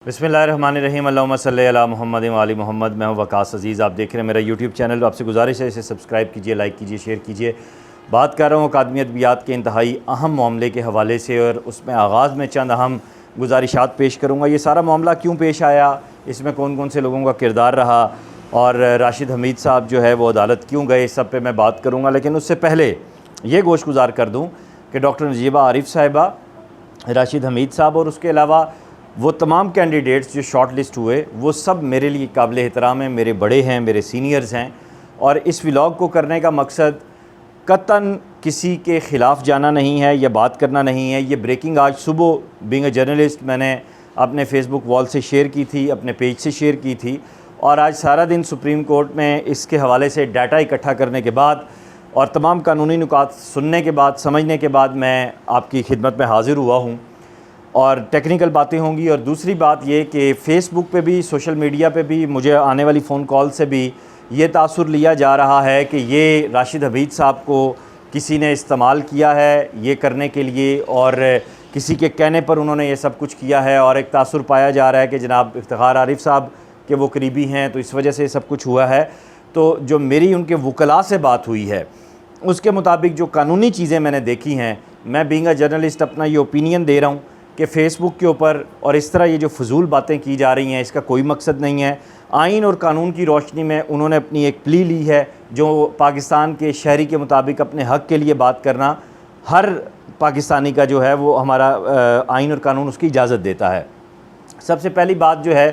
बिस्मिल्लाहिर्रहमानिर्रहीम अल्लाहुम्मा सल्ली अला मुहम्मद व आलि मोहम्मद। मैं हूं वकास अज़ीज़, आप देख रहे हैं मेरा यूट्यूब चैनल। आपसे गुजारिश है इसे सब्सक्राइब कीजिए, लाइक कीजिए, शेयर कीजिए। बात कर रहा हूं अकादमी अदबियात के इंतहाई अहम मामले के हवाले से, और उसमें आगाज़ में चंद अहम गुजारिशात पेश करूँगा। ये सारा मामला क्यों पेश आया, इसमें कौन कौन से लोगों का किरदार रहा, और राशिद हमीद साहब जो है वो अदालत क्यों गए, इस सब पे मैं बात करूँगा। लेकिन उससे पहले ये गोश गुजार कर दूँ कि डॉक्टर नजीबा आरिफ साहिबा, राशिद हमीद साहब और उसके अलावा वो तमाम कैंडिडेट्स जो शॉर्ट लिस्ट हुए वो सब मेरे लिए काबिल एहतराम हैं, मेरे बड़े हैं, मेरे सीनियर्स हैं। और इस व्लॉग को करने का मकसद कतन किसी के ख़िलाफ़ जाना नहीं है या बात करना नहीं है। ये ब्रेकिंग आज सुबह बीइंग अ जर्नलिस्ट मैंने अपने फेसबुक वॉल से शेयर की थी, अपने पेज से शेयर की थी, और आज सारा दिन सुप्रीम कोर्ट में इसके हवाले से डाटा इकट्ठा करने के बाद और तमाम कानूनी नुकात सुनने के बाद, समझने के बाद मैं आपकी खिदमत में हाज़िर हुआ हूँ। और टेक्निकल बातें होंगी। और दूसरी बात ये कि फ़ेसबुक पे भी, सोशल मीडिया पे भी मुझे आने वाली फ़ोन कॉल से भी ये तासुर लिया जा रहा है कि ये राशिद हमीद साहब को किसी ने इस्तेमाल किया है ये करने के लिए, और किसी के कहने पर उन्होंने ये सब कुछ किया है। और एक तासुर पाया जा रहा है कि जनाब इफ्तिखार आरिफ साहब के वो करीबी हैं, तो इस वजह से ये सब कुछ हुआ है। तो जो मेरी उनके वकला से बात हुई है उसके मुताबिक जो कानूनी चीज़ें मैंने देखी हैं, मैं बीइंग अ जर्नलिस्ट अपना ये ओपिनियन दे रहा हूँ कि फ़ेसबुक के ऊपर और इस तरह ये जो फजूल बातें की जा रही हैं इसका कोई मकसद नहीं है। आइन और कानून की रोशनी में उन्होंने अपनी एक प्ली ली है जो पाकिस्तान के शहरी के मुताबिक अपने हक़ के लिए बात करना हर पाकिस्तानी का जो है वो हमारा आइन और कानून उसकी इजाज़त देता है। सबसे पहली बात जो है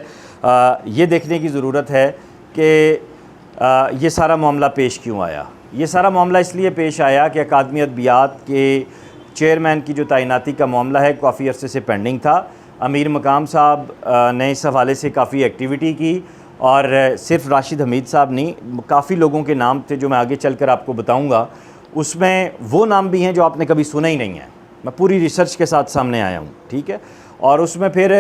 ये देखने की ज़रूरत है कि ये सारा मामला पेश क्यों आया। ये सारा मामला इसलिए पेश आया कि अकादमी अदबियात के चेयरमैन की जो तैनाती का मामला है काफ़ी अरसे से पेंडिंग था। अमीर मकाम साहब ने इस हवाले से काफ़ी एक्टिविटी की, और सिर्फ राशिद हमीद साहब नहीं, काफ़ी लोगों के नाम थे जो मैं आगे चलकर आपको बताऊंगा। उसमें वो नाम भी हैं जो आपने कभी सुना ही नहीं है। मैं पूरी रिसर्च के साथ सामने आया हूँ, ठीक है। और उसमें फिर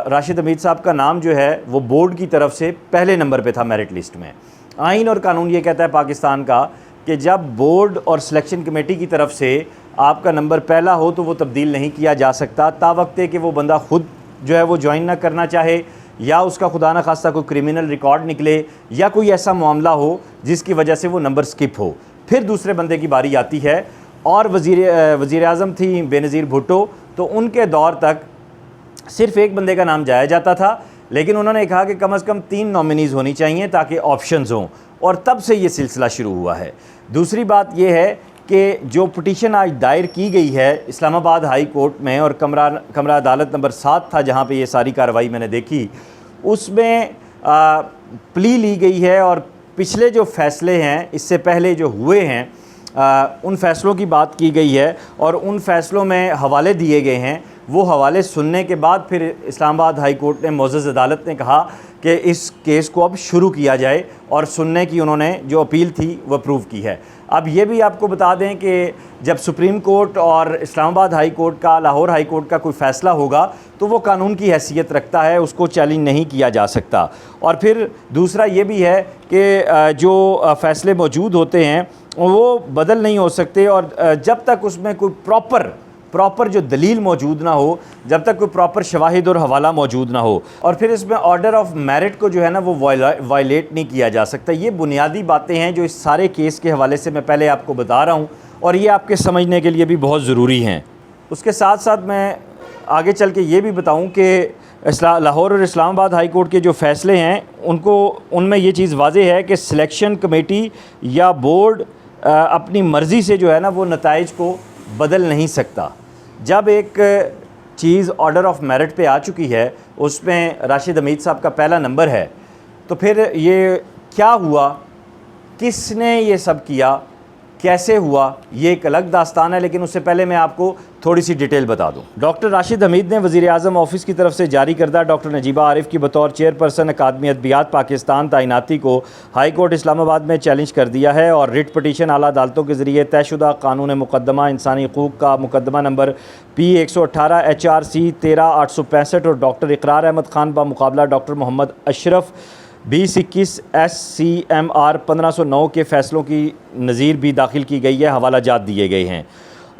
राशिद हमीद साहब का नाम जो है वो बोर्ड की तरफ से पहले नंबर पर था मेरिट लिस्ट में। आइन और कानून ये कहता है पाकिस्तान का कि जब बोर्ड और सिलेक्शन कमेटी की तरफ से आपका नंबर पहला हो तो वो तब्दील नहीं किया जा सकता, तावक्ते कि वो बंदा ख़ुद जो है वो ज्वाइन ना करना चाहे, या उसका खुदा न खास्ता कोई क्रिमिनल रिकॉर्ड निकले, या कोई ऐसा मामला हो जिसकी वजह से वो नंबर स्किप हो। फिर दूसरे बंदे की बारी आती है। और वज़ीर आज़म थी बेनज़ीर भुट्टो, तो उनके दौर तक सिर्फ़ एक बंदे का नाम जाया जाता था, लेकिन उन्होंने कहा कि कम से कम 3 नॉमिनीज़ होनी चाहिए ताकि ऑप्शंस हों, और तब से ये सिलसिला शुरू हुआ है। दूसरी बात यह है कि जो पिटीशन आज दायर की गई है इस्लामाबाद हाई कोर्ट में, और कमरा अदालत नंबर 7 था जहाँ पे ये सारी कार्रवाई मैंने देखी, उसमें प्ली ली गई है। और पिछले जो फ़ैसले हैं इससे पहले जो हुए हैं उन फ़ैसलों की बात की गई है, और उन फ़ैसलों में हवाले दिए गए हैं। वो हवाले सुनने के बाद फिर इस्लामाबाद हाई कोर्ट ने, मोअज़्ज़ज़ अदालत ने कहा कि इस केस को अब शुरू किया जाए, और सुनने की उन्होंने जो अपील थी वो अप्रूव की है। अब ये भी आपको बता दें कि जब सुप्रीम कोर्ट और इस्लामाबाद हाई कोर्ट का, लाहौर हाई कोर्ट का कोई फ़ैसला होगा तो वो कानून की हैसियत रखता है, उसको चैलेंज नहीं किया जा सकता। और फिर दूसरा ये भी है कि जो फ़ैसले मौजूद होते हैं वो बदल नहीं हो सकते, और जब तक उसमें कोई प्रॉपर जो दलील मौजूद ना हो, जब तक कोई प्रॉपर शवाहिद और हवाला मौजूद ना हो, और फिर इसमें ऑर्डर ऑफ मेरिट को जो है ना वो वायलेट नहीं किया जा सकता। ये बुनियादी बातें हैं जो इस सारे केस के हवाले से मैं पहले आपको बता रहा हूँ, और ये आपके समझने के लिए भी बहुत ज़रूरी हैं। उसके साथ साथ मैं आगे चल के ये भी बताऊँ कि लाहौर और इस्लामाबाद हाई कोर्ट के जो फ़ैसले हैं उनमें ये चीज़ वाज़ेह है कि सिलेक्शन कमेटी या बोर्ड अपनी मर्ज़ी से जो है ना वो नताइज को बदल नहीं सकता। जब एक चीज़ ऑर्डर ऑफ मेरिट पे आ चुकी है, उसमें राशिद हमीद साहब का पहला नंबर है, तो फिर ये क्या हुआ, किसने ये सब किया, कैसे हुआ, ये एक अलग दास्तान है। लेकिन उससे पहले मैं आपको थोड़ी सी डिटेल बता दूं। डॉक्टर राशिद हमीद ने वज़ीर आज़म ऑफिस की तरफ से जारी करदा डॉक्टर नजीबा आरिफ की बतौर चेयरपर्सन अकादमी अदबियात पाकिस्तान तैनाती को हाई कोर्ट इस्लामाबाद में चैलेंज कर दिया है, और रिट पटिशन आला अदालतों के ज़रिए तयशुदा कानून मुकदमा इंसानी हकूक़ का मुकदमा नंबर P118 HRC 13865 और डॉक्टर इकरार अहमद ख़ान बामुकाबला डॉक्टर मोहम्मद अशरफ 2021 SCMR 1509 के फ़ैसलों की नज़ीर भी दाखिल की गई है, हवाला जात दिए गए हैं।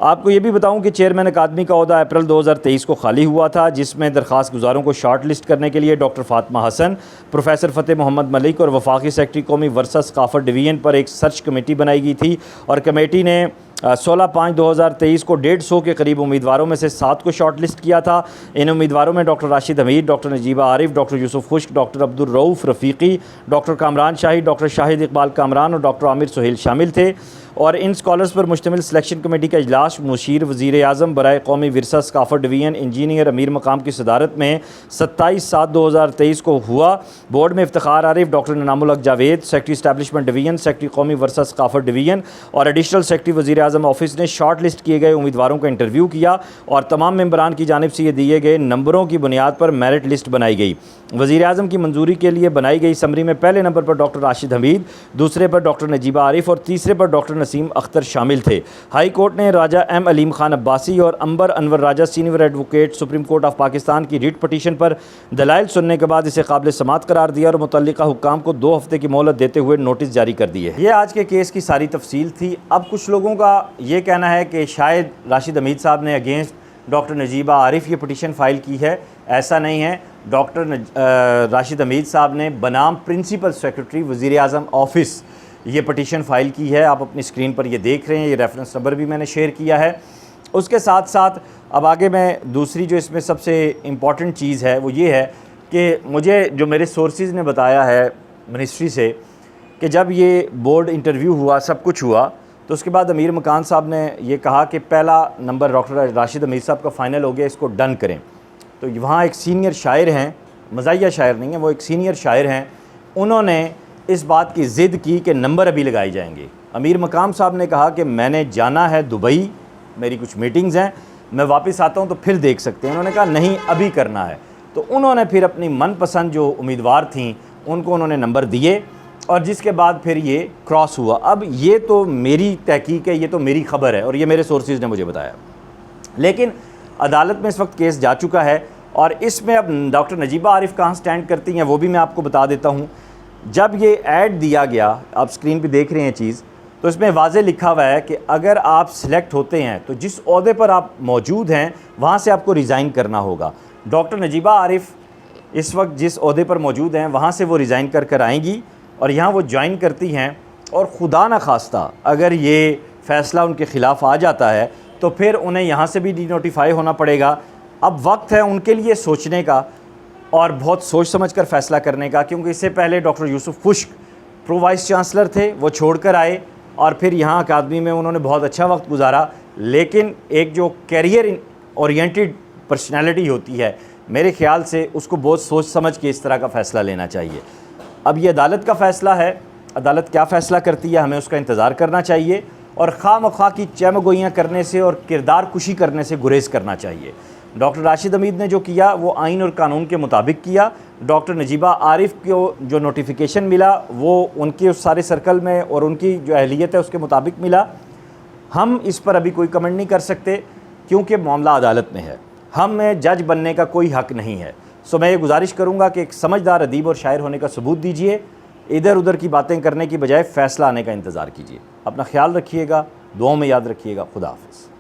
आपको ये भी बताऊं कि चेयरमैन अकादमी का ओहदा अप्रैल 2023 को खाली हुआ था, जिसमें दरख्वास्त गुजारों को शॉर्ट लिस्ट करने के लिए डॉक्टर फातिमा हसन, प्रोफेसर फ़तेह मोहम्मद मलिक और वफाकी सेक्रेटरी कौमी वर्सा सकाफ़त डिवीज़न पर एक सर्च कमेटी बनाई गई थी और कमेटी ने 16/5/2023 को 150 के करीब उम्मीदवारों में से 7 को शॉर्ट लिस्ट किया था। इन उम्मीदवारों में doctor Rashid Hamid, doctor Najiba Arif, doctor Yusuf Khushk, doctor Abdul Rauf Rafiqui, doctor Kamran Shahi, doctor Shahid Iqbal Kamran और डॉक्टर आमिर सुहेल शामिल थे। और इन स्कॉलर्स पर मुश्तमिल सिलेक्शन कमेटी का इजलास मुशीर वज़ीर आज़म बराए कौमी विरसा सकाफ़त डिवीज़न इंजीनियर अमीर मकाम की सदारत में 27/7/2023 को हुआ। बोर्ड में इफ्तिखार आरिफ, डॉक्टर इनामुल हक Javed, secretary establishment division, secretary कौमी वर्सा सकाफ़त डिवीज़न और एडिशनल सेक्रेटरी वज़ीर आज़म ऑफिस ने शॉर्ट लिस्ट किए गए उम्मीदवारों का इंटरव्यू किया और तमाम मेंबरान की जानिब से ये दिए गए नंबरों की बुनियाद पर मेरिट लिस्ट बनाई गई। वज़ीर आज़म की मंजूरी के लिए बनाई गई समरी में पहले नंबर पर डॉक्टर राशिद हमीद, दूसरे पर डॉक्टर नजीबा आरिफ और तीसरे पर डॉक्टर नसीम अख्तर शामिल थे। हाई कोर्ट ने राजा एम अलीम खान अब्बासी और Ambar Anwar Raja senior advocate supreme court of Pakistan की रिट पटिशन पर दलाइल सुनने के बाद इसे काबिल समात करार दिया और मुतल्लिका हुक्काम को 2 हफ्ते की मोहलत देते हुए नोटिस जारी कर दिए। ये आज के केस की सारी तफसील थी। अब कुछ लोगों का ये कहना है कि शायद राशिद हमीद साहब ने अगेंस्ट डॉक्टर नजीबा आरिफ ये पटिशन फ़ाइल की है। ऐसा नहीं है। डॉक्टर राशिद हमीद साहब ने बनाम प्रिंसिपल सेक्रेटरी वज़ीर आज़म ऑफिस ये पटिशन फ़ाइल की है। आप अपनी स्क्रीन पर ये देख रहे हैं, ये रेफरेंस नंबर भी मैंने शेयर किया है। उसके साथ साथ अब आगे मैं दूसरी जो इसमें सबसे इम्पॉर्टेंट चीज़ है वो ये है कि मुझे जो मेरे सोर्सेज़ ने बताया है मिनिस्ट्री से कि जब ये बोर्ड इंटरव्यू हुआ, सब कुछ हुआ, तो उसके बाद अमीर मकान साहब ने ये कहा कि पहला नंबर डॉक्टर राशिद हमीद साहब का फ़ाइनल हो गया, इसको डन करें। तो वहाँ एक सीनियर शायर हैं, मज़ाहिया शायर नहीं है, वो एक सीनियर शायर हैं, उन्होंने इस बात की ज़िद की कि नंबर अभी लगाए जाएंगे। अमीर मकाम साहब ने कहा कि मैंने जाना है दुबई, मेरी कुछ मीटिंग्स हैं, मैं वापस आता हूं तो फिर देख सकते हैं। उन्होंने कहा नहीं अभी करना है। तो उन्होंने फिर अपनी मनपसंद जो उम्मीदवार थीं उनको उन्होंने नंबर दिए और जिसके बाद फिर ये क्रॉस हुआ। अब ये तो मेरी तहकीक है, ये तो मेरी ख़बर है और ये मेरे सोर्सेज ने मुझे बताया। लेकिन अदालत में इस वक्त केस जा चुका है और इसमें अब डॉक्टर नजीबा आरिफ कहाँ स्टैंड करती हैं वो भी मैं आपको बता देता हूँ। जब ये ऐड दिया गया, आप स्क्रीन पे देख रहे हैं चीज़, तो इसमें वाज़े लिखा हुआ है कि अगर आप सिलेक्ट होते हैं तो जिस ओहदे पर आप मौजूद हैं वहाँ से आपको रिज़ाइन करना होगा। डॉक्टर नजीबा आरिफ इस वक्त जिस ओहदे पर मौजूद हैं वहाँ से वो रिज़ाइन कर आएंगी और यहाँ वो ज्वाइन करती हैं और खुदा न खास्ता अगर ये फ़ैसला उनके ख़िलाफ़ आ जाता है तो फिर उन्हें यहाँ से भी डी-नोटिफाई होना पड़ेगा। अब वक्त है उनके लिए सोचने का और बहुत सोच समझ कर फ़ैसला करने का, क्योंकि इससे पहले डॉक्टर यूसुफ खुश्क प्रो वाइस चांसलर थे, वो छोड़कर आए और फिर यहाँ अकादमी में उन्होंने बहुत अच्छा वक्त गुजारा। लेकिन एक जो कैरियर ओरिएंटेड पर्सनैलिटी होती है, मेरे ख़्याल से उसको बहुत सोच समझ के इस तरह का फ़ैसला लेना चाहिए। अब ये अदालत का फ़ैसला है, अदालत क्या फ़ैसला करती है हमें उसका इंतज़ार करना चाहिए और खामख्वा की चमगोइयाँ करने से और किरदार कुशी करने से गुरेज करना चाहिए। डॉक्टर राशिद हमीद ने जो किया वो आइन और कानून के मुताबिक किया। डॉक्टर नजीबा आरिफ को जो नोटिफिकेशन मिला वो उनके उस सारे सर्कल में और उनकी जो अहलियत है उसके मुताबिक मिला। हम इस पर अभी कोई कमेंट नहीं कर सकते क्योंकि मामला अदालत में है, हमें जज बनने का कोई हक़ नहीं है। सो मैं ये गुजारिश करूँगा कि एक समझदार अदीब और शायर होने का सबूत दीजिए, इधर उधर की बातें करने की बजाय फ़ैसला आने का इंतज़ार कीजिए। अपना ख्याल रखिएगा, दुआओं में याद रखिएगा। खुदा हाफ़िज़।